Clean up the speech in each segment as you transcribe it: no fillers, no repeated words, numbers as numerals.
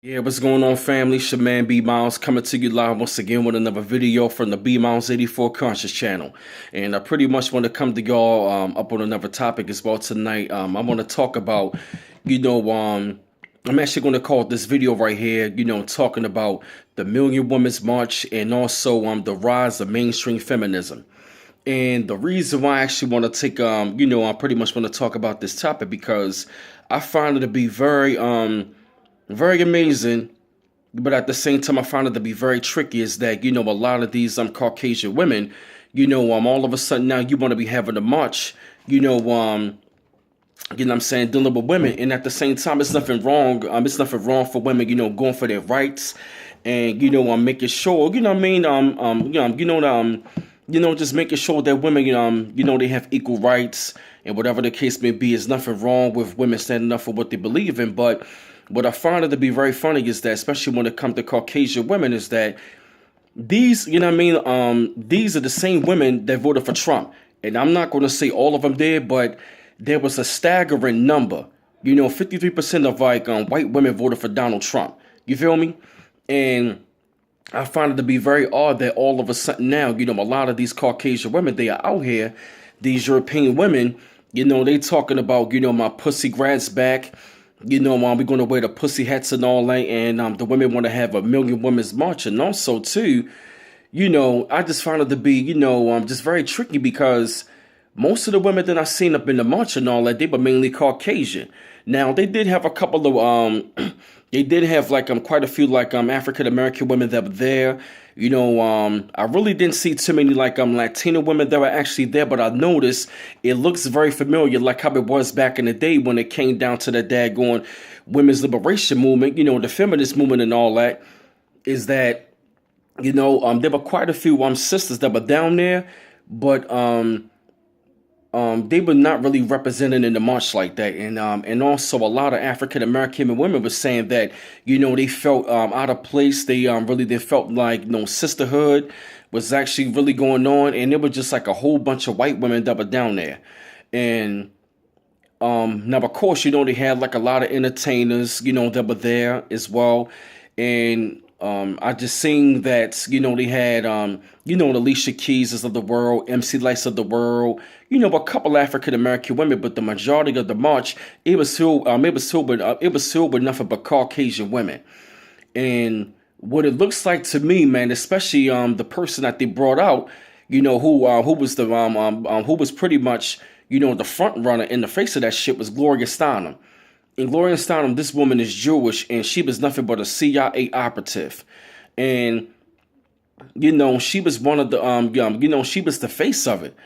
Yeah, what's going on, family? It's your man B Miles coming to you live once again with another video from the B Miles 84 Conscious channel. And I pretty much want to come to y'all up on another topic as well tonight. I want to talk about, I'm actually going to call this video right here, talking about the Million Women's March and also the rise of mainstream feminism. And the reason why I actually want to take, I pretty much want to talk about this topic because I find it to be very amazing, but at the same time, I found it to be very tricky. Is that a lot of these Caucasian women, all of a sudden now you want to be having a march, what I'm saying, dealing with women, and at the same time, it's nothing wrong. It's nothing wrong for women, going for their rights, and making sure, just making sure that women, they have equal rights, and whatever the case may be, is nothing wrong with women standing up for what they believe in, but. What I find it to be very funny is that, especially when it comes to Caucasian women, is that these, these are the same women that voted for Trump. And I'm not going to say all of them did, but there was a staggering number. 53% of white women voted for Donald Trump. You feel me? And I find it to be very odd that all of a sudden now, a lot of these Caucasian women, they are out here, these European women, they talking about, my pussy grabs back. We're going to wear the pussy hats and all that, and the women want to have a Million Women's March. And also, too, I just found it to be, just very tricky because most of the women that I seen up in the march and all that, they were mainly Caucasian. Now, they did have a couple of, they did have quite a few African American women that were there. I really didn't see too many Latino women that were actually there, but I noticed it looks very familiar, like how it was back in the day when it came down to the daggone women's liberation movement, the feminist movement and all that. Is that there were quite a few sisters that were down there, but they were not really represented in the march like that, and also a lot of African American women were saying that they felt out of place. They felt like sisterhood was actually really going on, and it was just like a whole bunch of white women that were down there, and now of course they had a lot of entertainers that were there as well, and I just seen that, they had, the Alicia Keyses of the world, MC Lights of the world, a couple African American women, but the majority of the march, it was filled with nothing but Caucasian women. And what it looks like to me, man, especially the person that they brought out, who was pretty much, the front runner in the face of that shit was Gloria Steinem. And Gloria Steinem, this woman is Jewish, and she was nothing but a CIA operative. And, she was one of the, she was the face of it.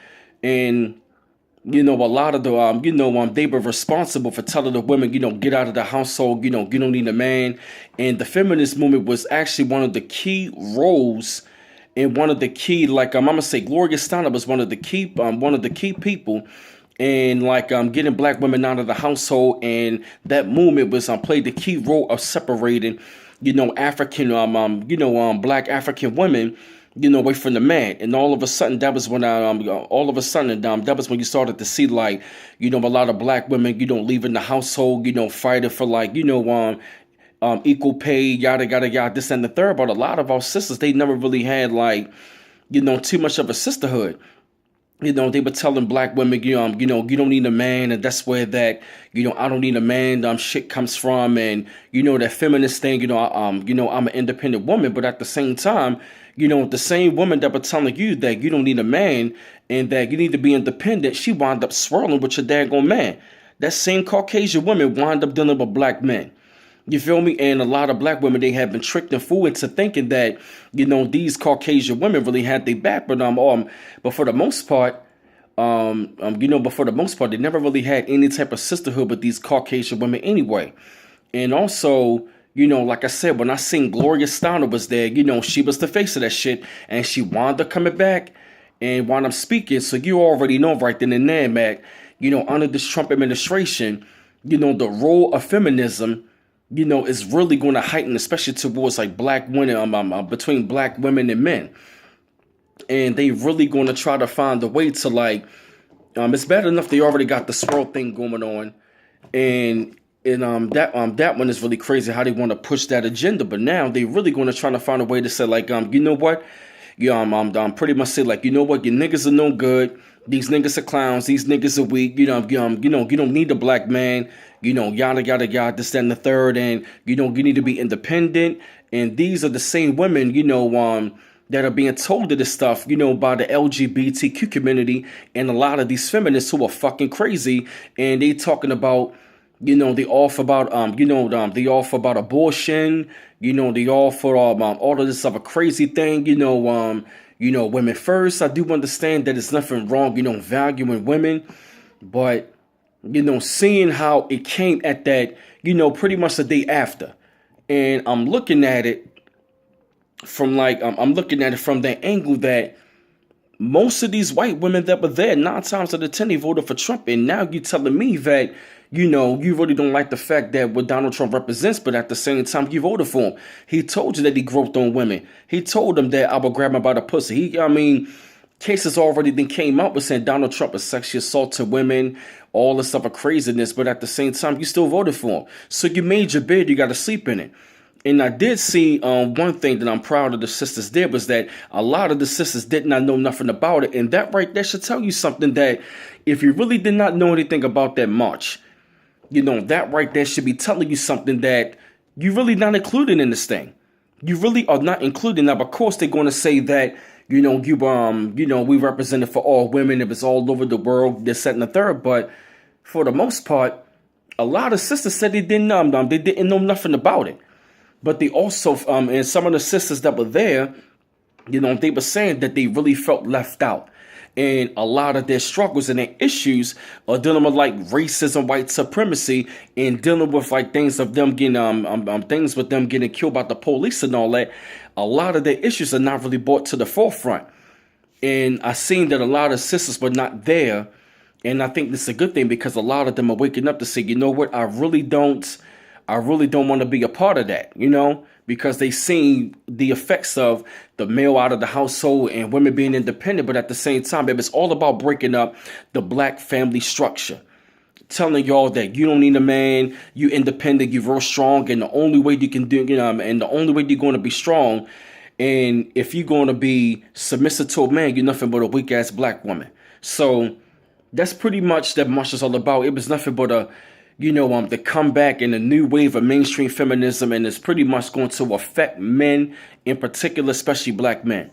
And, a lot of the, they were responsible for telling the women, get out of the household, you don't need a man. And the feminist movement was actually one of the key roles and one of the key, I'm going to say Gloria Steinem was one of the key people and getting black women out of the household, and that movement was played the key role of separating, African, black African women, away from the man. And all of a sudden, that was when that was when you started to see a lot of black women, leaving the household, fighting for equal pay, yada yada yada, this and the third. But a lot of our sisters, they never really had too much of a sisterhood. They were telling black women, you don't need a man, and that's where that, I don't need a man, shit comes from, and that feminist thing, I'm an independent woman, but at the same time, the same woman that were telling you that you don't need a man and that you need to be independent, she wound up swirling with your daggone man. That same Caucasian woman wound up dealing with black men. You feel me? And a lot of black women, they have been tricked and fooled into thinking that, these Caucasian women really had their back. But for the most part, they never really had any type of sisterhood with these Caucasian women anyway. And also, like I said, when I seen Gloria Steinem was there, she was the face of that shit, and she wound up coming back and wound up speaking. So you already know right then and there, Mac, under this Trump administration, the role of feminism, is really going to heighten, especially towards black women, between black women and men. And they really going to try to find a way to it's bad enough they already got the swirl thing going on, and And that one is really crazy how they want to push that agenda. But now they really going to try to find a way to say like you know what, pretty much say like, you know what, your niggas are no good. These niggas are clowns. These niggas are weak. You don't need a black man. Yada yada yada. This that and the third. And you need to be independent. And these are the same women that are being told to this stuff by the LGBTQ community and a lot of these feminists who are fucking crazy, and they talking about. They offer about they offer about abortion. They offer all of this other crazy thing. Women first. I do understand that there's nothing wrong, valuing women, but seeing how it came at that, pretty much the day after, and I'm looking at it from I'm looking at it from that angle that most of these white women that were there, 9 times out of 10, they voted for Trump. And now you're telling me that, you really don't like the fact that what Donald Trump represents, but at the same time, you voted for him. He told you that he groped on women. He told them that I will grab him by the pussy. Cases already then came out with saying Donald Trump is sexually assaulting women, all this stuff of craziness, but at the same time, you still voted for him. So you made your bed, you got to sleep in it. And I did see one thing that I'm proud of the sisters did was that a lot of the sisters did not know nothing about it. And that right there should tell you something that if you really did not know anything about that march, that right there should be telling you something that you really not included in this thing. You really are not included. Now, of course, they're going to say that, we represented for all women. If it's all over the world, this, that, and the third. But for the most part, a lot of sisters said they didn't know nothing about it. But they also, and some of the sisters that were there, they were saying that they really felt left out. And a lot of their struggles and their issues are dealing with like racism, white supremacy, and dealing with like things of them getting, things with them getting killed by the police and all that. A lot of their issues are not really brought to the forefront. And I seen that a lot of sisters were not there. And I think this is a good thing because a lot of them are waking up to say, you know what, I really don't want to be a part of that, because they seen the effects of the male out of the household and women being independent. But at the same time, baby, it's all about breaking up the black family structure. Telling y'all that you don't need a man, you independent, you're real strong, and the only way you can do, and the only way you're going to be strong, and if you're going to be submissive to a man, you're nothing but a weak ass black woman. So that's pretty much that march is all about. It was nothing but the comeback and a new wave of mainstream feminism, and it's pretty much going to affect men in particular, especially black men.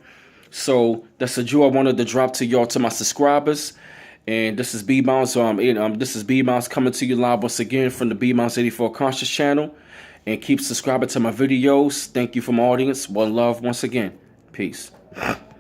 So that's a jewel I wanted to drop to y'all, to my subscribers. And this is B Mouse. This is B Mouse coming to you live once again from the B Mouse 84 Conscious channel. And keep subscribing to my videos. Thank you from my audience. One love once again. Peace.